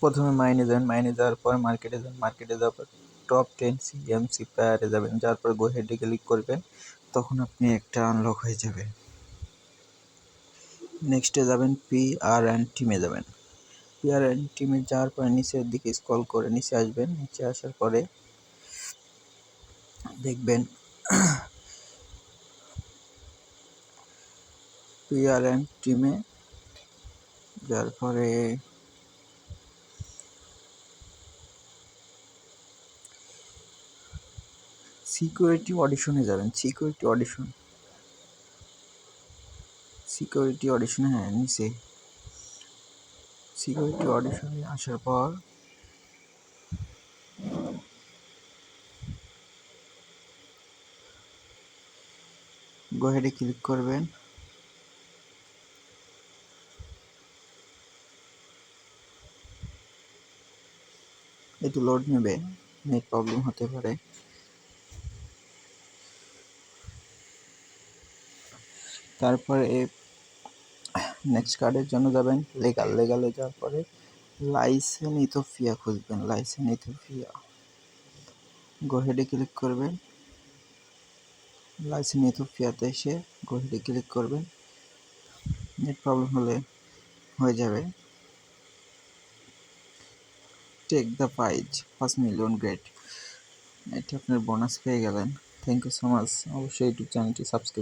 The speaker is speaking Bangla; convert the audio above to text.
প্রথমে মাইনে যাবেন, মাইনে যাওয়ার পর মার্কেটে যাবেন, মার্কেটে যাওয়ার পর টপ 10 সিএমসি প্লেয়ারে যাবেন, যাওয়ার পর গো হেডে ক্লিক করবেন, তখন আপনি একটা আনলক হয়ে যাবে। নেক্সটে যাবেন পিআরএন টিমে যাবেন, পিআরএন টিমে যাওয়ার পরে নিচের দিকে স্ক্রল করে নিচে আসবেন, নিচে আসার পরে দেখবেন পিআরএন টিমে যাওয়ার পরে সিকিউরিটি অডিশনে যাবেন, সিকিউরিটি অডিশনে, হ্যাঁ নিচে সিকিউরিটি অডিশনে আসার পর গো হেডে ক্লিক করবেন। একটু লোড নেবে, নেট প্রবলেম হতে পারে। তারপরে নেক্সট কার্ডের জন্য যাবেন লেগালে যাওয়ার পরে লাইসেন্স ইথিওপিয়া খুঁজবেন, লাইসেন্স ইথিওপিয়া গো হেডে ক্লিক করবেন। লাইসেন্স ইথিওপিয়াতে এসে গো হেডে ক্লিক করবেন, নেট প্রবলেম হলে হয়ে যাবে। Take the prize 5 million, great, এটা আপনার বোনাস পেয়ে গেলেন। Thank you so much. অবশ্যই ইউটিউব চ্যানেলটি সাবস্ক্রাইব